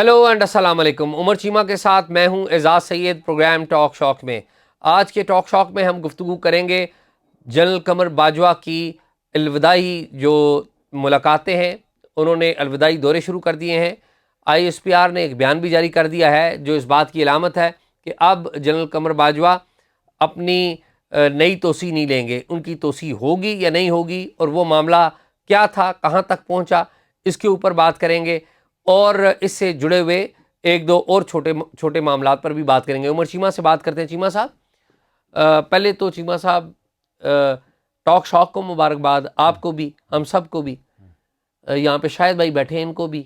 Hello and अस्सलाम वालेकुम। उमर चीमा के साथ मैं हूं Ejaz Syed, programme talk shock में। आज के टॉक शॉक में हम गुफ्तगू करेंगे जनरल कमर बाजवा की अलविदाई जो मुलाकातें हैं, उन्होंने अलविदाई दौरे शुरू कर दिए हैं। ISPR ने एक बयान भी जारी कर दिया है जो इस बात की अलामत है कि अब जनरल कमर बाजवा अपनी नई तोसी नहीं लेंगे। उनकी तोसी होगी या नहीं होगी, और वो मामला क्या था, कहाँ तक पहुँचा, इसके ऊपर बात करेंगे। और इससे जुड़े हुए एक दो और छोटे छोटे मामला पर भी बात करेंगे। उमर चीमा से बात करते हैं। चीमा साहब, पहले तो चीमा साहब, टॉक शॉक को मुबारकबाद, आपको भी, हम सब को भी, यहाँ पे शायद भाई बैठे हैं, इनको भी,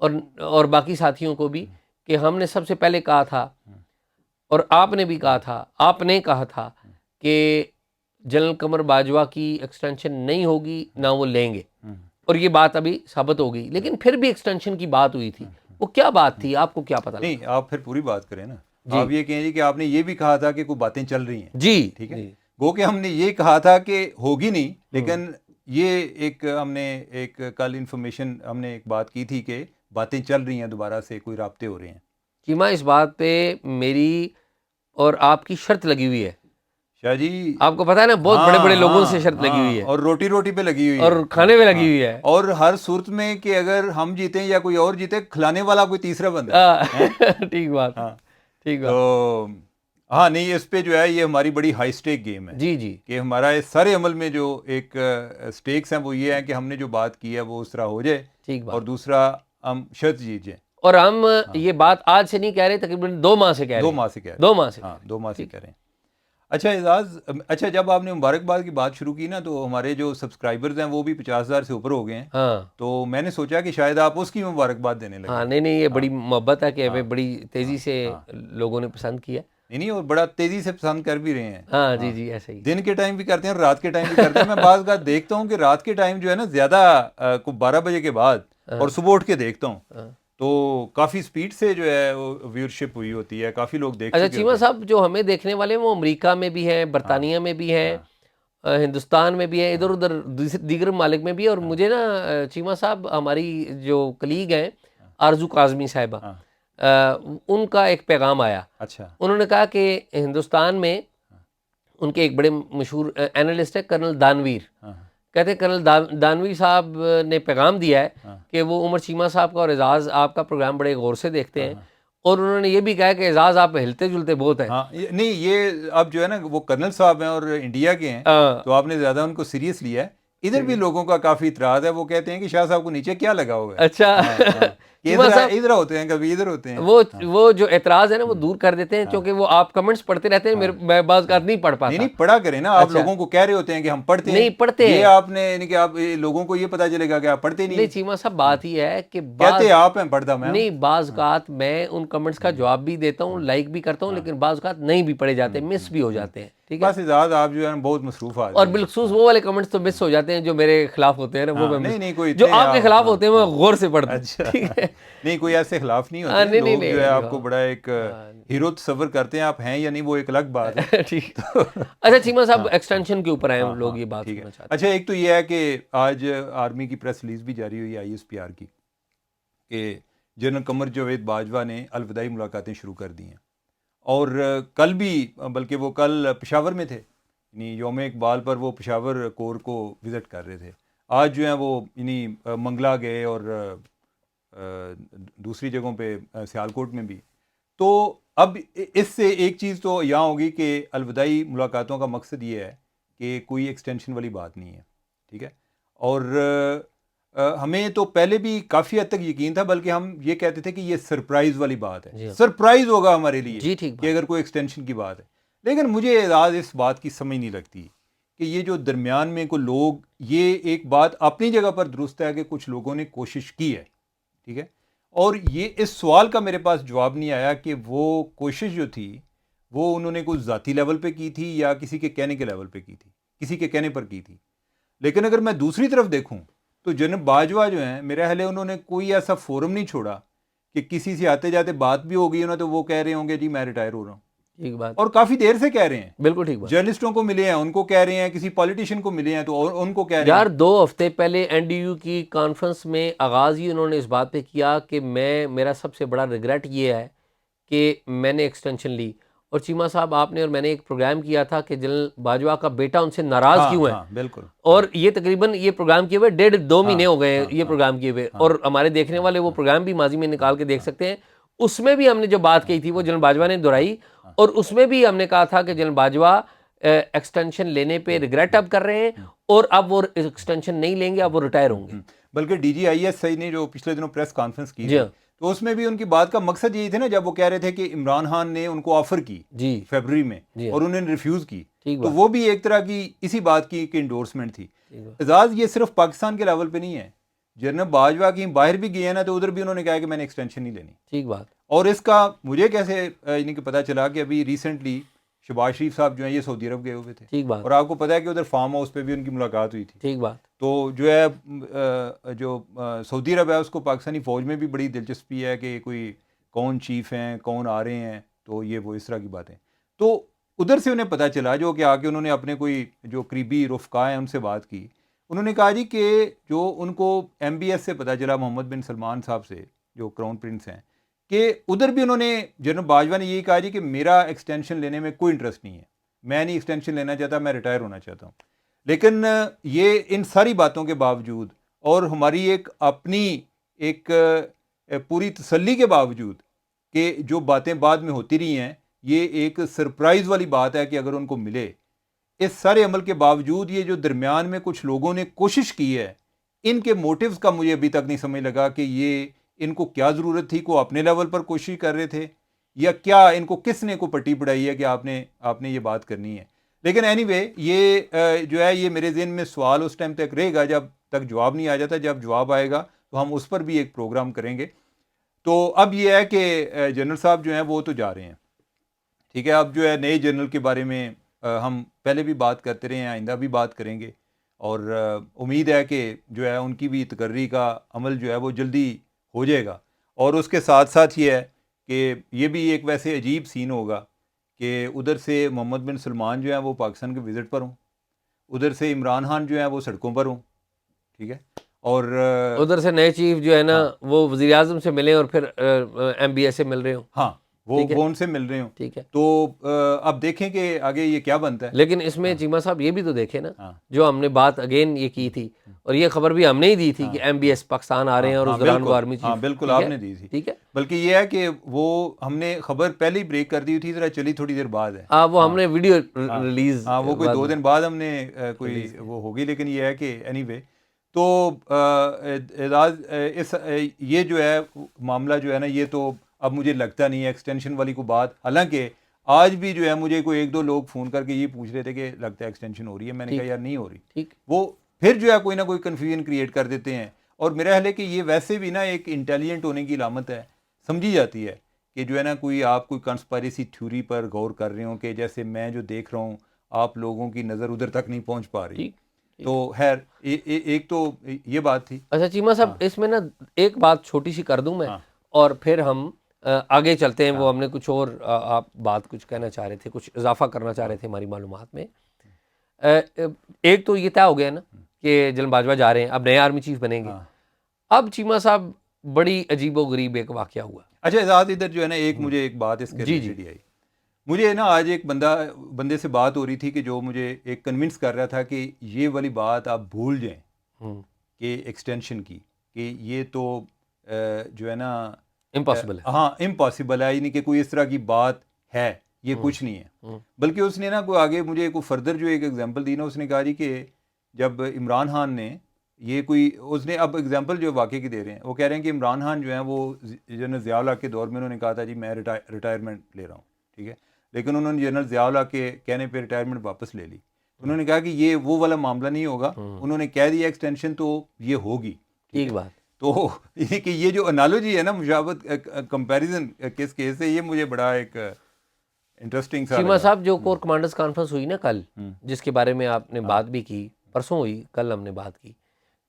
और बाकी साथियों को भी, कि हमने सबसे पहले कहा था और आपने भी कहा था, आपने कहा था कि जनरल कमर बाजवा की एक्सटेंशन नहीं होगी, ना वो लेंगे, और ये बात अभी साबित हो गई। लेकिन फिर भी एक्सटेंशन की बात हुई थी, वो क्या बात थी, आपको क्या पता? नहीं, आप फिर पूरी बात करें ना। आप ये कहें कि आपने ये भी कहा था कि कुछ बातें चल रही हैं। जी, ठीक है। गो कि हमने ये कहा था कि होगी नहीं, लेकिन ये हमने एक कल इंफॉर्मेशन, हमने एक बात की थी कि बातें चल रही हैं, दोबारा से कोई राब्ते हो रहे हैं। चीमा, इस बात पे मेरी और आपकी शर्त लगी हुई है। शाह जी, आपको पता है ना, बहुत बड़े बड़े लोगों से शर्त लगी हुई है, और रोटी रोटी पे लगी हुई है, और खाने पे लगी हुई है, और हर सूरत में कि अगर हम जीते या कोई और जीते, खिलाने वाला कोई तीसरा बंदा है। ठीक बात, ठीक बात। तो हाँ, नहीं, इस पे जो है ये हमारी बड़ी हाई स्टेक गेम है। जी जी, कि हमारा इस सारे अमल में जो एक स्टेक्स हैं वो ये है कि हमने जो बात की है वो उस तरह हो जाए, ठीक बात। और दूसरा हम शर्त जीत जाए। और हम ये बात आज से नहीं कह रहे, तकरीबन 2 माह से कह रहे हैं। 2 माह से कह रहे हैं। 2 माह से, हाँ, 2 माह से कह रहे हैं। अच्छा एजाज, अच्छा, जब आपने मुबारकबाद की बात शुरू की ना, तो हमारे जो सब्सक्राइबर्स हैं वो भी 50,000 से ऊपर हो गए हैं। हाँ, तो मैंने सोचा कि शायद आप उसकी मुबारकबाद देने लगे। हाँ, नहीं, ये बड़ी मोहब्बत है कि हमें बड़ी तेजी से लोगों ने पसंद किया। नहीं, और बड़ा तेजी से पसंद कर भी रहे हैं। हाँ, जी जी, ऐसे ही। दिन के टाइम भी करते हैं और रात के टाइम भी करते हैं। मैं बात देखता हूँ कि रात के टाइम जो है ना, ज्यादा 12 बजे के बाद, और सुबह उठ के देखता हूँ तो काफी स्पीड से जो है वो व्यूअरशिप हुई होती है, काफी लोग देख अच्छा चुके चीमा होते साहब, जो हमें देखने वाले हैं वो अमेरिका में भी हैं, बरतानिया में भी हैं, हिंदुस्तान में भी हैं, इधर उधर दीगर ममालिक में भी है। और मुझे ना चीमा साहब, हमारी जो कलीग हैं आरजू काजमी साहिबा, उनका एक पैगाम आया। अच्छा। उन्होंने कहा कि हिंदुस्तान में उनके एक बड़े मशहूर एनालिस्ट है कर्नल दानवीर, कहते हैं कर्नल दानवीर साहब ने पैगाम दिया है कि वो उमर चीमा साहब का और एजाज आपका प्रोग्राम बड़े गौर से देखते हैं, और उन्होंने ये भी कहा कि एजाज आप हिलते जुलते बहुत हैं। हाँ, नहीं, ये अब जो है ना, वो कर्नल साहब हैं और इंडिया के हैं, तो आपने ज़्यादा उनको सीरियस लिया है। इधर भी लोगों का काफ़ी इतराज़ है, वो कहते हैं कि शाह साहब को नीचे क्या लगा हुआ है। अच्छा। इधर होते हैं, कभी इधर होते हैं। वो जो एतराज़ है ना, वो दूर कर देते हैं, क्योंकि वो आप कमेंट्स पढ़ते रहते हैं, मैं बाज़ बात नहीं पढ़ पाता। नहीं, पढ़ा करें ना। आप लोगों को कह रहे होते हैं कि हम पढ़ते हैं, नहीं पढ़ते ये हैं। आपने, यानी कि आप लोगों को ये पता चलेगा कि आप पढ़ते नहीं। चीमा साहब, बात ही है कि कहते आप हैं, पढ़ता मैं नहीं, बाज़ मैं उन कमेंट्स का जवाब भी देता हूँ, लाइक भी करता हूँ, लेकिन बाज़ नहीं भी पढ़े जाते, मिस भी हो जाते हैं। ठीक है, बस इजाज़, आप जो है बहुत मसरूफ आदमी और बिलखसूस वो वाले कमेंट्स तो मिस हो जाते हैं जो मेरे खिलाफ होते हैं ना, वो मैं नहीं, कोई जो आपके खिलाफ होते हैं मैं गौर से पढ़ता हूँ। अच्छा। ठीक है, नहीं, कोई ऐसे खिलाफ नहीं होते। नहीं, लोग जो है आपको बड़ा एक हीरो तस्वर करते हैं, आप हैं या नहीं वो एक अलग बात है। ठीक। अच्छा चीमा साहब, एक्सटेंशन के ऊपर आए लोग, ये बात करना चाहते हैं। अच्छा, एक तो ये है कि आज आर्मी की प्रेस रिलीज भी जारी हुई ISPR की, कि जनरल कमर जावेद बाजवा ने अलविदाई मुलाकातें शुरू कर दी हैं, और कल भी, बल्कि वो कल पेशावर में थे, यानी यौम इकबाल पर वो पेशावर कोर को विज़िट कर रहे थे। आज जो है वो यानी मंगला गए, और दूसरी जगहों पे सियालकोट में भी। तो अब इससे एक चीज़ तो यहाँ होगी कि अलविदाई मुलाकातों का मकसद ये है कि कोई एक्सटेंशन वाली बात नहीं है। ठीक है, और हमें तो पहले भी काफ़ी हद तक यकीन था, बल्कि हम ये कहते थे कि ये सरप्राइज़ वाली बात है, सरप्राइज़ होगा हमारे लिए जी, ठीक कि अगर कोई एक्सटेंशन की बात है। लेकिन मुझे आज इस बात की समझ नहीं लगती कि ये जो दरमियान में को लोग, ये एक बात अपनी जगह पर दुरुस्त है कि कुछ लोगों ने कोशिश की है, ठीक है, और ये इस सवाल का मेरे पास जवाब नहीं आया कि वो कोशिश जो थी वो उन्होंने कुछ ज़ाती लेवल पे की थी या किसी के कहने के लेवल पे की थी, किसी के कहने पर की थी। लेकिन अगर मैं दूसरी तरफ देखूं तो जनरल बाजवा जो हैं, मेरा ख्याल है उन्होंने कोई ऐसा फोरम नहीं छोड़ा कि किसी से आते जाते बात भी होगी ना तो वो कह रहे होंगे जी मैं रिटायर हो रहा हूँ। ठीक बात, और काफी देर से कह रहे हैं। बिल्कुल ठीक बात। जर्नलिस्टों को मिले हैं, उनको कह रहे हैं, किसी पॉलिटिशियन को मिले हैं तो उनको कह रहे हैं। यार 2 हफ्ते पहले एनडीयू की कॉन्फ्रेंस में आगाज़ ही उन्होंने इस बात पे किया कि मेरा सबसे बड़ा रिग्रेट ये है कि मैंने एक्सटेंशन ली। और चीमा साहब, आपने और मैंने एक प्रोग्राम किया था कि जनरल बाजवा का बेटा उनसे नाराज़ क्यों है। हाँ, बिल्कुल। और ये तकरीबन ये प्रोग्राम किए हुए 1.5-2 महीने हो गए हैं ये प्रोग्राम किए हुए। और हमारे देखने वाले वो प्रोग्राम भी माजी में निकाल के देख सकते हैं। उसमें भी हमने जो बात कही थी वो जनरल बाजवा ने दोहराई, और उसमें भी हमने कहा था कि जनरल बाजवा एक्सटेंशन लेने पे रिग्रेट अब कर रहे हैं, और अब वो एक्सटेंशन नहीं लेंगे, अब वो रिटायर होंगे। बल्कि DGIS ने जो पिछले दिनों प्रेस कॉन्फ्रेंस की जी थी, हाँ। तो उसमें भी उनकी बात का मकसद यही था ना, जब वो कह रहे थे कि इमरान खान ने उनको ऑफर की जी फरवरी में जी हाँ। और उन्होंने रिफ्यूज की, ठीक तो बात, वो भी एक तरह की इसी बात की इंडोर्समेंट थी। ठीक बात, एजाज, ये सिर्फ पाकिस्तान के लेवल पे नहीं है। जनरल बाजवा की बाहर भी गए हैं ना, तो उधर भी उन्होंने कहा कि मैंने एक्सटेंशन नहीं लेनी। ठीक बात। और इसका मुझे कैसे यानी कि पता चला कि अभी रिसेंटली शहबाज शरीफ साहब जो हैं ये सऊदी अरब गए हुए थे, ठीक बात, और आपको पता है कि उधर फार्म हाउस पे भी उनकी मुलाकात हुई थी। ठीक बात। तो जो है सऊदी अरब है उसको पाकिस्तानी फ़ौज में भी बड़ी दिलचस्पी है कि कोई कौन चीफ़ हैं, कौन आ रहे हैं, तो ये वो इस तरह की बातें। तो उधर से उन्हें पता चला, जो कि आके उन्होंने अपने कोई जो करीबी रुफ़का हैं उनसे बात की। उन्होंने कहा जी कि जो उनको MBS से पता चला, मोहम्मद बिन सलमान साहब से, जो क्राउन प्रिंस हैं, कि उधर भी उन्होंने, जनरल बाजवा ने यही कहा जी कि मेरा एक्सटेंशन लेने में कोई इंटरेस्ट नहीं है, मैं नहीं एक्सटेंशन लेना चाहता, मैं रिटायर होना चाहता हूँ। लेकिन ये इन सारी बातों के बावजूद और हमारी एक अपनी एक पूरी तसल्ली के बावजूद कि जो बातें बाद में होती रही हैं, ये एक सरप्राइज़ वाली बात है कि अगर उनको मिले, इस सारे अमल के बावजूद ये जो दरमियान में कुछ लोगों ने कोशिश की है, इनके मोटिव्स का मुझे अभी तक नहीं समझ लगा कि ये इनको क्या ज़रूरत थी, को अपने लेवल पर कोशिश कर रहे थे, या क्या इनको किसने को पट्टी पढ़ाई है कि आपने ये बात करनी है। लेकिन एनीवे ये जो है ये मेरे ज़हन में सवाल उस टाइम तक रहेगा जब तक जवाब नहीं आ जाता। जब जवाब आएगा तो हम उस पर भी एक प्रोग्राम करेंगे। तो अब ये है कि जनरल साहब जो हैं वो तो जा रहे हैं, ठीक है। अब जो है नए जनरल के बारे में हम पहले भी बात करते रहे हैं, आइंदा भी बात करेंगे, और उम्मीद है कि जो है उनकी भी तकर्री का अमल जो है वो जल्दी हो जाएगा। और उसके साथ साथ ये है कि ये भी एक वैसे अजीब सीन होगा कि उधर से मोहम्मद बिन सलमान जो है वो पाकिस्तान के विज़िट पर हों, उधर से इमरान खान जो है वो सड़कों पर हों, ठीक है। और उधर से नए चीफ जो है ना वो वज़ीर आज़म से मिले और फिर MBS से मिल रहे हो। हाँ, वो उनसे मिल रहे हों। ठीक है। तो अब देखें कि आगे ये क्या बनता है। लेकिन इसमें चीमा साहब ये भी तो देखे ना, हाँ, जो हमने बात अगेन ये की थी, और ये खबर भी हमने ही दी थी कि MBS पाकिस्तान आ रहे हैं, और उस दौरान वो आर्मी चीफ। हाँ बिल्कुल आपने दी थी। ठीक है। बल्कि ये है कि वो हमने खबर पहले ही ब्रेक कर दी थी, जरा चली थोड़ी देर बाद है। वो हमने वीडियो रिलीज, हाँ वो कोई 2 दिन बाद हमने कोई वो होगी। लेकिन ये है कि एनीवे, तो ये जो है मामला जो है ना, ये तो अब मुझे लगता नहीं है एक्सटेंशन वाली को बात। हालांकि आज भी जो है मुझे कोई 1-2 लोग फ़ोन करके ये पूछ रहे थे कि लगता है एक्सटेंशन हो रही है। मैंने कहा यार नहीं हो रही। ठीक। वो फिर जो है कोई ना कोई कन्फ्यूजन क्रिएट कर देते हैं। और मेरा ख्याल है कि ये वैसे भी ना एक इंटेलिजेंट होने की अलामत है, समझी जाती है कि जो है ना आप कोई कंस्पायरेसी थ्योरी पर गौर कर रहे हो, कि जैसे मैं जो देख रहा हूँ आप लोगों की नज़र उधर तक नहीं पहुँच पा रही। तो खैर एक तो ये बात थी। अच्छा चीमा साहब, इसमें ना एक बात छोटी सी कर दूं मैं, और फिर हम आगे चलते हैं। वो हमने कुछ और आप बात कुछ कहना चाह रहे थे, कुछ इजाफा करना चाह रहे थे हमारी मालूमात में। एक तो ये तय हो गया ना कि जनरल बाजवा जा रहे हैं, अब नए आर्मी चीफ बनेंगे। अब चीमा साहब बड़ी अजीबोगरीब एक वाकया हुआ। अच्छा आज़ाद, इधर जो है ना मुझे एक बात इसके रिलेटेड आई। मुझे ना आज एक बंदे से बात हो रही थी कि जो मुझे एक कन्विंस कर रहा था कि ये वाली बात आप भूल जाएं कि एक्सटेंशन की, कि ये तो जो है ना इम्पॉसिबल है। हाँ इम्पॉसिबल है, यानी कि कोई इस तरह की बात है, ये कुछ नहीं है। बल्कि उसने ना कोई आगे मुझे कोई फर्दर जो एक एग्जांपल दी ना, उसने कहा जी कि जब इमरान खान ने ये कोई, उसने अब एग्जांपल जो वाकई की दे रहे हैं, वो कह रहे हैं कि इमरान खान जो है वो जनरल ज़िया-उल-हक के दौर में उन्होंने कहा था जी मैं रिटायरमेंट ले रहा हूँ, ठीक है। लेकिन उन्होंने जनरल ज़िया-उल-हक के कहने पे रिटायरमेंट वापस ले ली। उन्होंने कहा कि ये वो वाला मामला नहीं होगा, उन्होंने कह दिया एक्सटेंशन तो ये होगी। ठीक बात। तो कि ये जो एनालॉजी है ना, मुशाबत कंपैरिजन किस केस से, ये मुझे बड़ा एक इंटरेस्टिंग सा चीमा साहब, जो कोर कमांडर्स कॉन्फ्रेंस हुई ना कल, जिसके बारे में आपने बात भी की, परसों हुई, कल हमने बात की,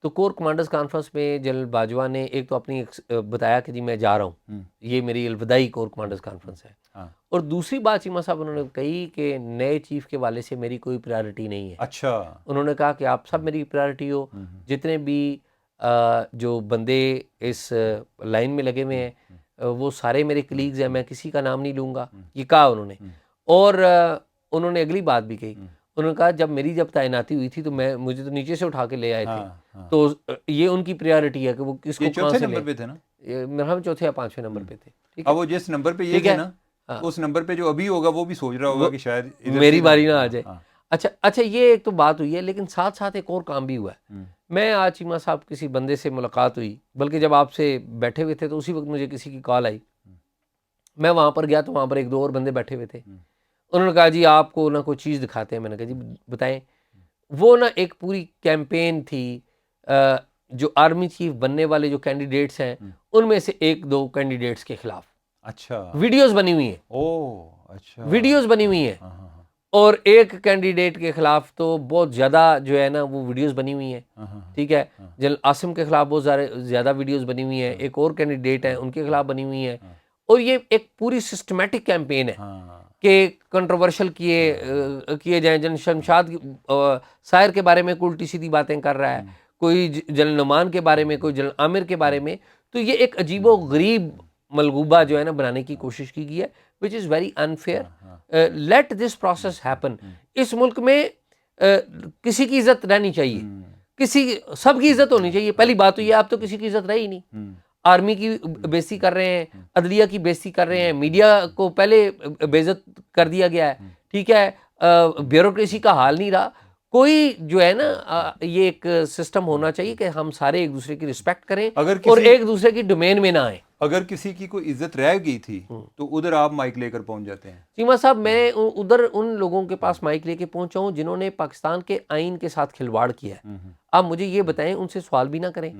तो कोर कमांडर्स कॉन्फ्रेंस में जनरल बाजवा ने एक तो अपनी बताया कि जी मैं जा रहा हूँ, ये मेरी अलविदाई कोर कमांडर्स कॉन्फ्रेंस है। हाँ। और दूसरी बात चीमा साहब उन्होंने कही कि नए चीफ के वाले से मेरी कोई प्रायोरिटी नहीं है। अच्छा। उन्होंने कहा कि आप सब मेरी प्रायोरिटी हो, जितने भी जो बंदे इस लाइन में लगे हुए हैं वो सारे मेरे कलीग्स हैं, मैं किसी का नाम नहीं लूँगा, ये कहा उन्होंने। और उन्होंने अगली बात भी कही, उन्होंने कहा जब तैनाती हुई थी तो मुझे तो नीचे से उठा के ले आए थे। हाँ। तो ये उनकी प्रायोरिटी है कि वो किसको कहाँ चौथे से नंबर पे थे ना, मेरे ख्याल में चौथे या पांचवें नंबर पे थे। ठीक अब है, वो जिस नंबर पे ये ठीक थे है। ना, हाँ। उस नंबर पे जो अभी होगा वो भी सोच रहा होगा कि शायद इधर मेरी से बारी ना आ जाए। हाँ। अच्छा, ये एक तो बात हुई है, लेकिन साथ साथ एक और काम भी हुआ है। मैं आज चीमा साहब किसी बंदे से मुलाकात हुई, बल्कि जब आपसे बैठे हुए थे तो उसी वक्त मुझे किसी की कॉल आई। मैं वहाँ पर गया तो वहाँ पर एक दो और बंदे बैठे हुए थे। उन्होंने कहा जी आपको ना कोई चीज़ दिखाते हैं। मैंने कहा जी बताएं। वो ना एक पूरी कैंपेन थी, जो आर्मी चीफ बनने वाले जो कैंडिडेट्स हैं उनमें से एक दो कैंडिडेट्स के खिलाफ अच्छा, वीडियोस बनी हुई हैं। ओह अच्छा, वीडियोस बनी हुई हैं। हाँ। और एक कैंडिडेट के खिलाफ तो बहुत ज़्यादा जो है ना वो वीडियोस बनी हुई हैं। ठीक है, जनरल आसिम के खिलाफ बहुत ज़्यादा वीडियोस बनी हुई हैं। एक और कैंडिडेट है उनके खिलाफ बनी हुई हैं। और ये एक पूरी सिस्टमेटिक कैंपेन है कि कंट्रोवर्शियल किए जाएं। जनरल शमशाद सायर के बारे में कोई उल्टी सीधी बातें कर रहा है, कोई जनरल नुमान के बारे में, कोई जनरल आमिर के बारे में। तो ये एक अजीबो गरीब मलगूबा जो है ना बनाने की कोशिश की गई है, which is very unfair. Let this process happen. इस मुल्क में किसी की इज्जत रहनी चाहिए, सबकी इज्जत होनी चाहिए। पहली बात तो ये, आप तो किसी की इज्जत रही ही नहीं। आर्मी की बेइज्जती कर रहे हैं, अदलिया की बेइज्जती कर रहे हैं, मीडिया को पहले बेइज्जत कर दिया गया है। ठीक है, ब्यूरोक्रेसी का हाल नहीं रहा। कोई जो है ना ये एक सिस्टम होना चाहिए कि हम सारे एक दूसरे की रिस्पेक्ट करें और एक दूसरे की डोमेन में ना आए। अगर किसी की कोई इज्जत रह गई थी तो उधर आप माइक लेकर पहुंच जाते हैं। चीमा साहब मैं उधर उन लोगों के पास माइक लेके पहुंचा हूं जिन्होंने पाकिस्तान के आइन के साथ खिलवाड़ किया है। आप मुझे ये बताएं, उनसे सवाल भी ना करें।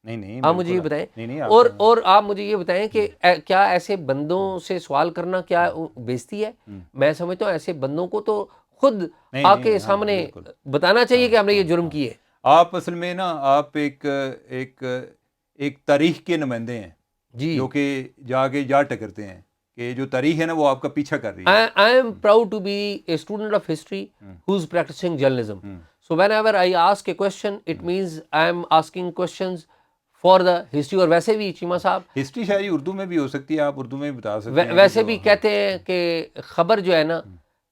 नहीं, आप मुझे ये बताएं। नहीं, और आप मुझे ये बताएं कि क्या ऐसे बंदों से सवाल करना क्या बेइज्जती है? मैं समझता हूँ ऐसे बंदों को तो खुद आके सामने बताना चाहिए कि हमने ये जुर्म किए। आप असल में ना आप एक तारीख के नुमाइंदे हैं जी, जो कि जाके जा टकरते हैं कि जो तारीख है ना वो आपका पीछा कर रही है। I am proud to be a student of history who's practicing journalism. So whenever I ask a question, it means I am asking questions for the history. और वैसे भी चीमा साहब हिस्ट्री शायरी उर्दू में भी हो सकती है, आप उर्दू में भी बता सकते हैं। वैसे भी कहते हैं कि खबर जो है ना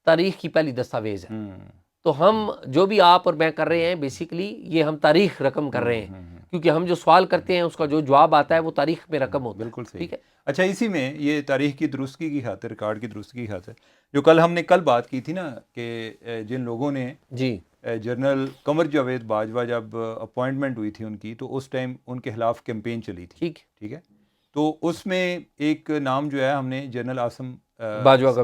तारीख की पहली दस्तावेज है। तो हम जो भी आप और मैं कर रहे हैं बेसिकली ये हम तारीख रकम कर रहे हैं, क्योंकि हम जो सवाल करते हैं उसका जो जवाब आता है वो तारीख में रकम होता है। बिल्कुल सही। ठीक है। अच्छा, इसी में ये तारीख की दुरुस्ती की खातिर, रिकॉर्ड की दुरुस्ती की खातिर जो हमने कल बात की थी ना कि जिन लोगों ने जी जनरल कमर जावेद बाजवा जब अपॉइंटमेंट हुई थी उनकी, तो उस टाइम उनके खिलाफ कैंपेन चली थी। ठीक है, तो उसमें एक नाम जो है हमने जनरल आसम बाजवा का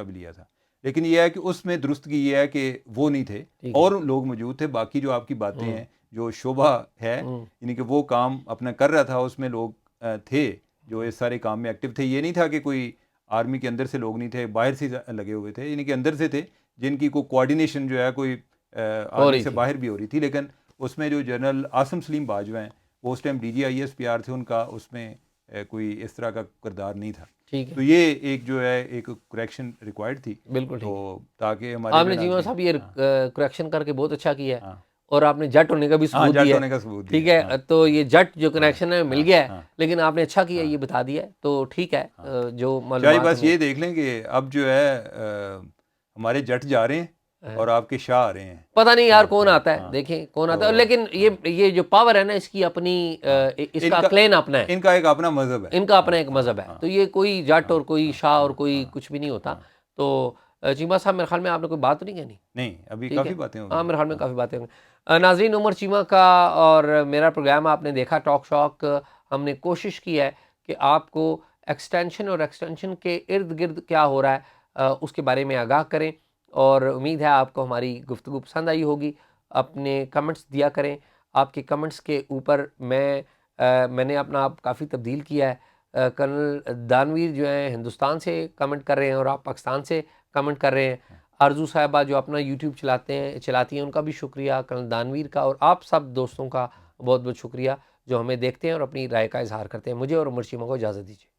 भी लिया था। लेकिन यह है कि उसमें दुरुस्तगी ये है कि वो नहीं थे और लोग मौजूद थे। बाकी जो आपकी बातें हैं, जो शोभा है यानी कि वो काम अपना कर रहा था, उसमें लोग थे जो इस सारे काम में एक्टिव थे। ये नहीं था कि कोई आर्मी के अंदर से लोग नहीं थे, बाहर से लगे हुए थे, यानी कि अंदर से थे जिनकी कोई कोऑर्डिनेशन जो है कोई आर्मी से बाहर भी हो रही थी। लेकिन उसमें जो जनरल आसम सलीम बाजवा हैं वो उस टाइम DGISPR थे, उनका उसमें कोई इस तरह का किरदार नहीं था। ठीक है, तो ये एक जो है एक करेक्शन रिक्वायर्ड थी। बिल्कुल तो ताकि हमारे आपने जीवा साहब ये करेक्शन करके बहुत अच्छा किया है और आपने जट होने का भी सबूत दिया। ठीक है, तो ये जट जो कनेक्शन है मिल गया है, लेकिन आपने अच्छा किया ये बता दिया, तो ठीक है। जो मालूमात बस ये देख लें कि अब जो है हमारे जट जा रहे हैं और आपके शाह आ रहे हैं। पता नहीं यार कौन आता है, देखें कौन आता है। लेकिन ये जो पावर है ना इसकी अपनी इसका क्लेम अपना है, इनका एक अपना मजहब है, इनका अपना एक मजहब है। तो ये कोई जट और कोई शाह और कोई कुछ भी नहीं होता। तो चीमा साहब मेरे ख्याल में आपने कोई बात तो नहीं कहनी? नहीं, अभी काफ़ी बातें होंगी। हाँ, मेरे ख्याल में काफ़ी बातें होंगी। नाज़रीन, उमर चीमा का और मेरा प्रोग्राम आपने देखा टॉक शॉक। हमने कोशिश की है कि आपको एक्सटेंशन और एक्सटेंशन के इर्द गिर्द क्या हो रहा है उसके बारे में आगाह करें, और उम्मीद है आपको हमारी गुफ्तगू पसंद आई होगी। अपने कमेंट्स दिया करें। आपके कमेंट्स के ऊपर मैंने अपना आप काफ़ी तब्दील किया है। कर्नल दानवीर जो हैं हिंदुस्तान से कमेंट कर रहे हैं और आप पाकिस्तान से कमेंट कर रहे हैं। आरजू साहिबा जो अपना यूट्यूब चलाती हैं, उनका भी शुक्रिया, कर्नल दानवीर का, और आप सब दोस्तों का बहुत बहुत शुक्रिया जो हमें देखते हैं और अपनी राय का इजहार करते हैं। मुझे और उमर चीमा को इजाज़त दीजिए।